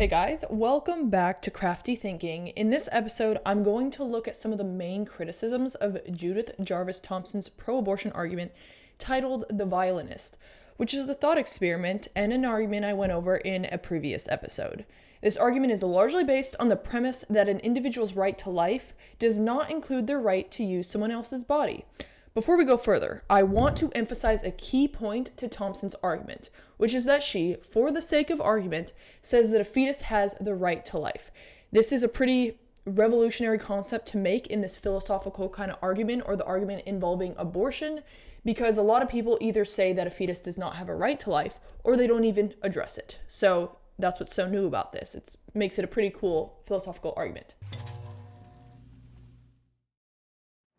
Hey guys, welcome back to Crafty Thinking. In this episode, I'm going to look at some of the main criticisms of Judith Jarvis Thomson's pro-abortion argument titled The Violinist, which is a thought experiment and an argument I went over in a previous episode. This argument is largely based on the premise that an individual's right to life does not include their right to use someone else's body. Before we go further, I want to emphasize a key point to Thomson's argument, which is that she, for the sake of argument, says that a fetus has the right to life. This is a pretty revolutionary concept to make in this philosophical kind of argument, or the argument involving abortion, because a lot of people either say that a fetus does not have a right to life, or they don't even address it. So that's what's so new about this. It makes it a pretty cool philosophical argument.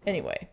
Anyway,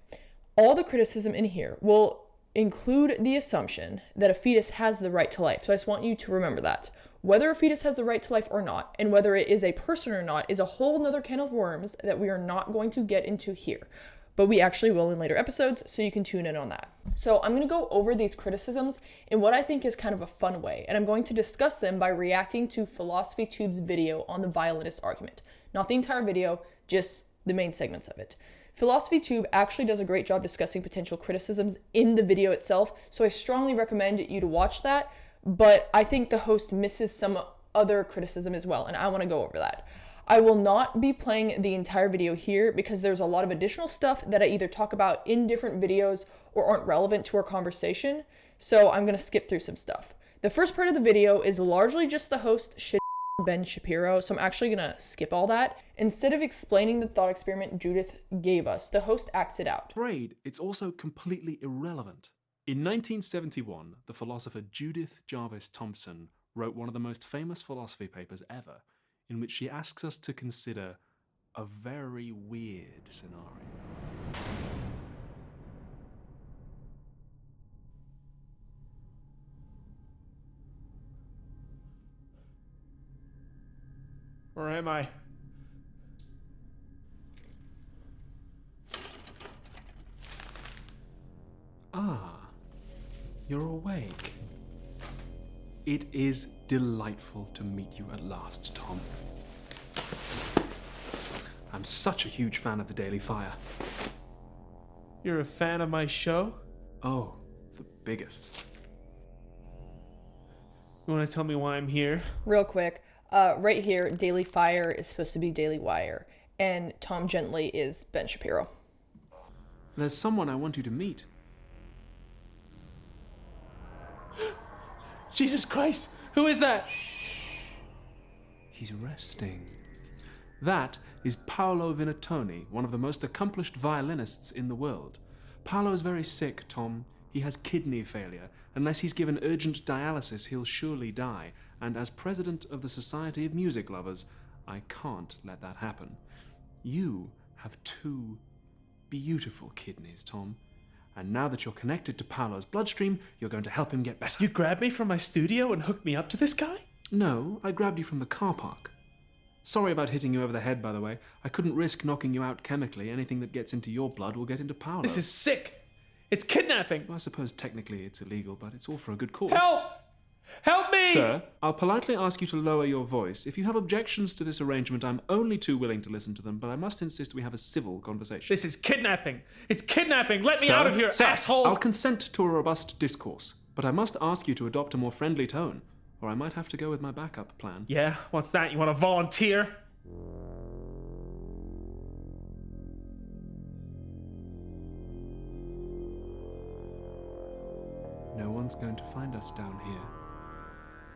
all the criticism in here will include the assumption that a fetus has the right to life. So I just want you to remember that. Whether a fetus has the right to life or not, and whether it is a person or not, is a whole nother can of worms that we are not going to get into here. But we actually will in later episodes, so you can tune in on that. So I'm going to go over these criticisms in what I think is kind of a fun way, and I'm going to discuss them by reacting to Philosophy Tube's video on the violinist argument. Not the entire video, just the main segments of it. Philosophy Tube actually does a great job discussing potential criticisms in the video itself, so I strongly recommend you to watch that, but I think the host misses some other criticism as well, and I want to go over that. I will not be playing the entire video here because there's a lot of additional stuff that I either talk about in different videos or aren't relevant to our conversation, so I'm going to skip through some stuff. The first part of the video is largely just the host Ben Shapiro, so I'm actually gonna skip all that. Instead of explaining the thought experiment Judith gave us, the host acts it out. Afraid it's also completely irrelevant. In 1971, the philosopher Judith Jarvis Thomson wrote one of the most famous philosophy papers ever, in which she asks us to consider a very weird scenario. Where am I? Ah, you're awake. It is delightful to meet you at last, Tom. I'm such a huge fan of the Daily Fire. You're a fan of my show? Oh, the biggest. You want to tell me why I'm here? Real quick, right here, Daily Fire is supposed to be Daily Wire, and Tom Gently is Ben Shapiro. There's someone I want you to meet. Jesus Christ! Who is that? He's resting. That is Paolo Vinatoni, one of the most accomplished violinists in the world. Paolo is very sick, Tom. He has kidney failure. Unless he's given urgent dialysis, he'll surely die. And as president of the Society of Music Lovers, I can't let that happen. You have two beautiful kidneys, Tom. And now that you're connected to Paolo's bloodstream, you're going to help him get better. You grabbed me from my studio and hooked me up to this guy? No, I grabbed you from the car park. Sorry about hitting you over the head, by the way. I couldn't risk knocking you out chemically. Anything that gets into your blood will get into Paolo. This is sick! It's kidnapping! Well, I suppose technically it's illegal, but it's all for a good cause. Help! Help me! Sir, I'll politely ask you to lower your voice. If you have objections to this arrangement, I'm only too willing to listen to them, but I must insist we have a civil conversation. This is kidnapping! It's kidnapping! Let me out of here, asshole! I'll consent to a robust discourse, but I must ask you to adopt a more friendly tone, or I might have to go with my backup plan. Yeah? What's that? You want to volunteer? No one's going to find us down here.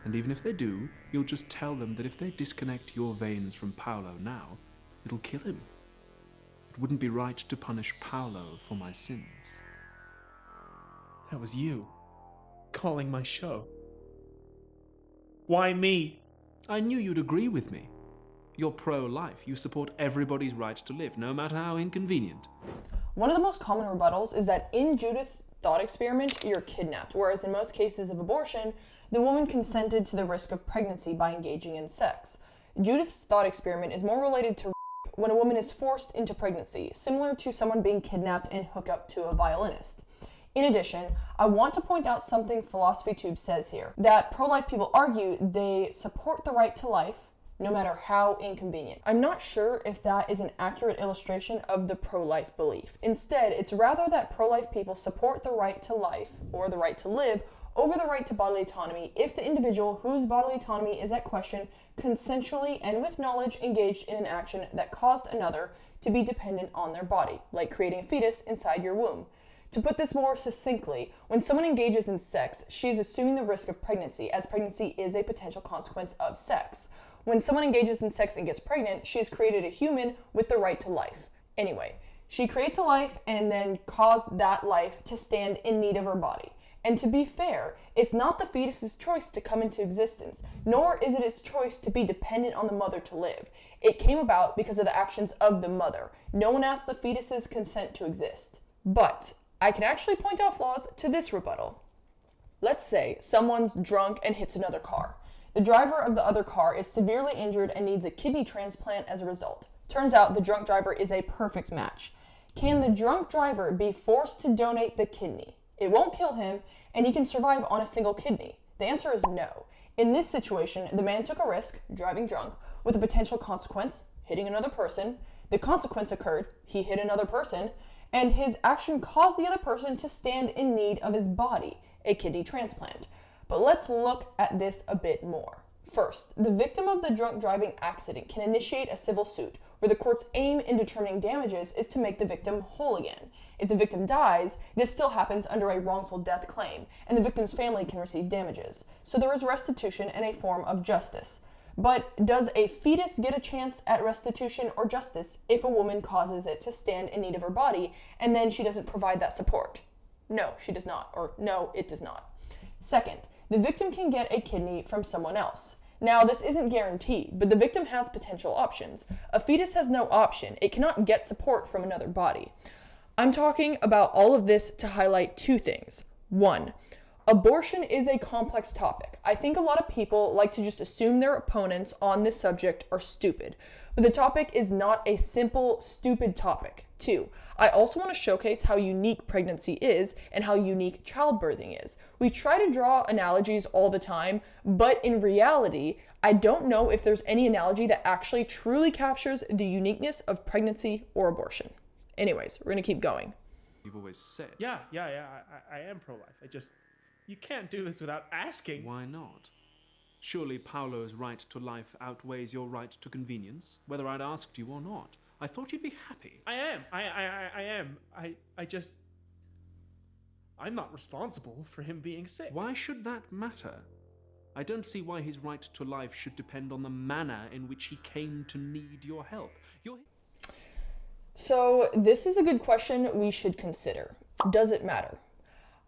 And even if they do, you'll just tell them that if they disconnect your veins from Paolo now, it'll kill him. It wouldn't be right to punish Paolo for my sins. That was you. Calling my show. Why me? I knew you'd agree with me. You're pro-life. You support everybody's right to live, no matter how inconvenient. One of the most common rebuttals is that in Judith's thought experiment, you're kidnapped, whereas in most cases of abortion, the woman consented to the risk of pregnancy by engaging in sex. Judith's thought experiment is more related to when a woman is forced into pregnancy, similar to someone being kidnapped and hooked up to a violinist. In addition, I want to point out something Philosophy Tube says here, that pro-life people argue they support the right to life, no matter how inconvenient. I'm not sure if that is an accurate illustration of the pro-life belief. Instead, it's rather that pro-life people support the right to life, or the right to live, over the right to bodily autonomy if the individual whose bodily autonomy is at question consensually and with knowledge engaged in an action that caused another to be dependent on their body, like creating a fetus inside your womb. To put this more succinctly, when someone engages in sex, she is assuming the risk of pregnancy, as pregnancy is a potential consequence of sex. When someone engages in sex and gets pregnant, she has created a human with the right to life. Anyway, she creates a life and then caused that life to stand in need of her body. And to be fair, it's not the fetus's choice to come into existence, nor is it its choice to be dependent on the mother to live. It came about because of the actions of the mother. No one asked the fetus's consent to exist. But I can actually point out flaws to this rebuttal. Let's say someone's drunk and hits another car. The driver of the other car is severely injured and needs a kidney transplant as a result. Turns out the drunk driver is a perfect match. Can the drunk driver be forced to donate the kidney? It won't kill him, and he can survive on a single kidney. The answer is no. In this situation, the man took a risk, driving drunk, with a potential consequence, hitting another person. The consequence occurred, he hit another person, and his action caused the other person to stand in need of his body, a kidney transplant. But let's look at this a bit more. First, the victim of the drunk driving accident can initiate a civil suit, where the court's aim in determining damages is to make the victim whole again. If the victim dies, this still happens under a wrongful death claim, and the victim's family can receive damages. So there is restitution and a form of justice. But does a fetus get a chance at restitution or justice if a woman causes it to stand in need of her body, and then she doesn't provide that support? No, she does not, or no, it does not. Second, the victim can get a kidney from someone else. Now, this isn't guaranteed, but the victim has potential options. A fetus has no option. It cannot get support from another body. I'm talking about all of this to highlight two things. One, abortion is a complex topic. I think a lot of people like to just assume their opponents on this subject are stupid, but the topic is not a simple, stupid topic. Two, I also want to showcase how unique pregnancy is and how unique childbirthing is. We try to draw analogies all the time, but in reality, I don't know if there's any analogy that actually truly captures the uniqueness of pregnancy or abortion. Anyways, we're going to keep going. You've always said. Yeah, I am pro-life. You can't do this without asking. Why not? Surely Paolo's right to life outweighs your right to convenience, whether I'd asked you or not. I thought you'd be happy. I am. I'm not responsible for him being sick. Why should that matter? I don't see why his right to life should depend on the manner in which he came to need your help. So this is a good question we should consider. Does it matter?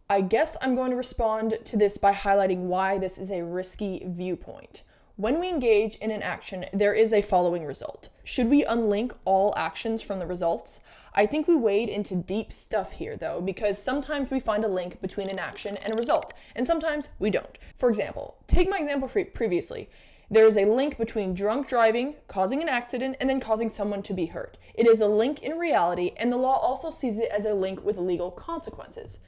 I guess I'm going to respond to this by highlighting why this is a risky viewpoint. When we engage in an action, there is a following result. Should we unlink all actions from the results? I think we wade into deep stuff here though, because sometimes we find a link between an action and a result, and sometimes we don't. For example, take my example previously. There is a link between drunk driving, causing an accident, and then causing someone to be hurt. It is a link in reality, and the law also sees it as a link with legal consequences.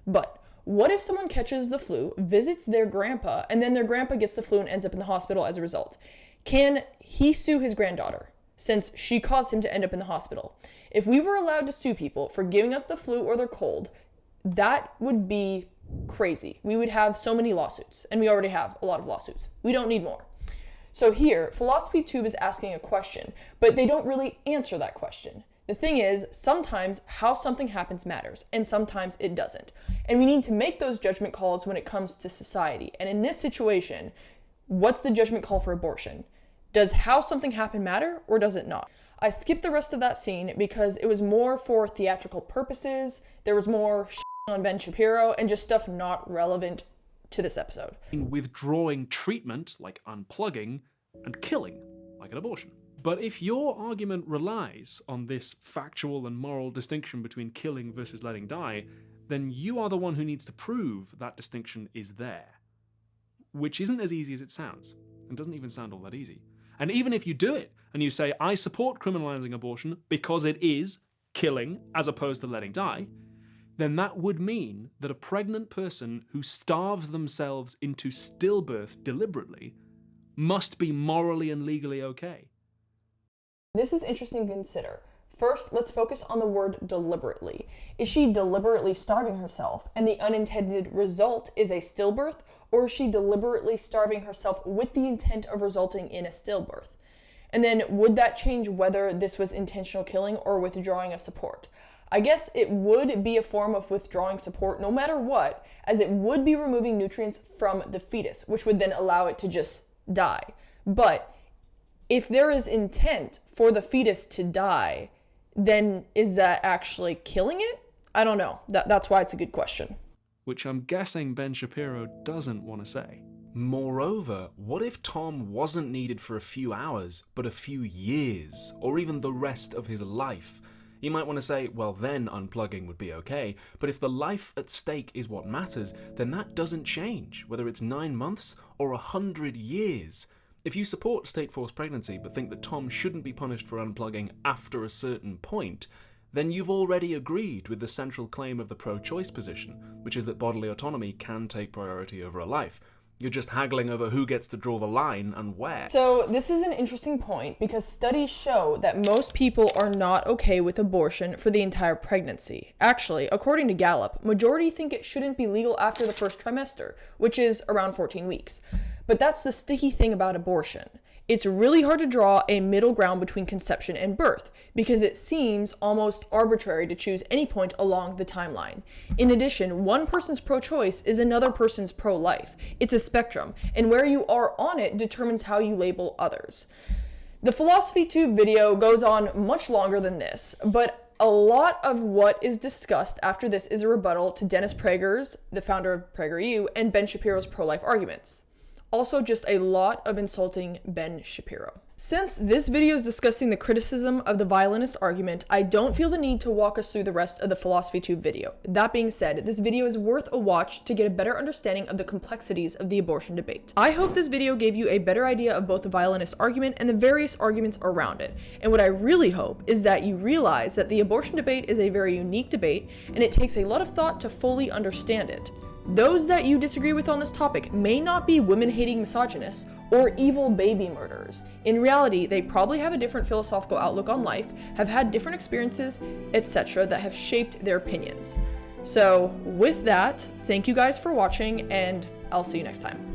But what if someone catches the flu, visits their grandpa, and then their grandpa gets the flu and ends up in the hospital as a result? Can he sue his granddaughter, since she caused him to end up in the hospital? If we were allowed to sue people for giving us the flu or their cold, that would be crazy. We would have so many lawsuits, and we already have a lot of lawsuits. We don't need more. So here, Philosophy Tube is asking a question, but they don't really answer that question. The thing is, sometimes how something happens matters, and sometimes it doesn't. And we need to make those judgment calls when it comes to society. And in this situation, what's the judgment call for abortion? Does how something happened matter, or does it not? I skipped the rest of that scene because it was more for theatrical purposes. There was more on Ben Shapiro and just stuff not relevant to this episode. Withdrawing treatment, like unplugging, and killing, like an abortion. But if your argument relies on this factual and moral distinction between killing versus letting die, then you are the one who needs to prove that distinction is there. Which isn't as easy as it sounds, and doesn't even sound all that easy. And even if you do it, and you say, I support criminalizing abortion because it is killing as opposed to letting die, then that would mean that a pregnant person who starves themselves into stillbirth deliberately must be morally and legally okay. This is interesting to consider. First, let's focus on the word deliberately. Is she deliberately starving herself and the unintended result is a stillbirth, or is she deliberately starving herself with the intent of resulting in a stillbirth? And then would that change whether this was intentional killing or withdrawing of support? I guess it would be a form of withdrawing support no matter what, as it would be removing nutrients from the fetus, which would then allow it to just die. But if there is intent for the fetus to die, then is that actually killing it? I don't know. That's why it's a good question. Which I'm guessing Ben Shapiro doesn't want to say. Moreover, what if Tom wasn't needed for a few hours, but a few years, or even the rest of his life? You might want to say, well, then unplugging would be okay, but if the life at stake is what matters, then that doesn't change, whether it's 9 months or 100 years. If you support state-forced pregnancy but think that Tom shouldn't be punished for unplugging after a certain point, then you've already agreed with the central claim of the pro-choice position, which is that bodily autonomy can take priority over a life. You're just haggling over who gets to draw the line and where. So this is an interesting point because studies show that most people are not okay with abortion for the entire pregnancy. Actually, according to Gallup, majority think it shouldn't be legal after the first trimester, which is around 14 weeks. But that's the sticky thing about abortion. It's really hard to draw a middle ground between conception and birth because it seems almost arbitrary to choose any point along the timeline. In addition, one person's pro-choice is another person's pro-life. It's a spectrum, and where you are on it determines how you label others. The Philosophy Tube video goes on much longer than this, but a lot of what is discussed after this is a rebuttal to Dennis Prager's, the founder of PragerU, and Ben Shapiro's pro-life arguments. Also, just a lot of insulting Ben Shapiro. Since this video is discussing the criticism of the violinist argument, I don't feel the need to walk us through the rest of the Philosophy Tube video. That being said, this video is worth a watch to get a better understanding of the complexities of the abortion debate. I hope this video gave you a better idea of both the violinist argument and the various arguments around it. And what I really hope is that you realize that the abortion debate is a very unique debate, and it takes a lot of thought to fully understand it. Those that you disagree with on this topic may not be women-hating misogynists or evil baby murderers. In reality, they probably have a different philosophical outlook on life, have had different experiences, etc. that have shaped their opinions. So with that, thank you guys for watching, and I'll see you next time.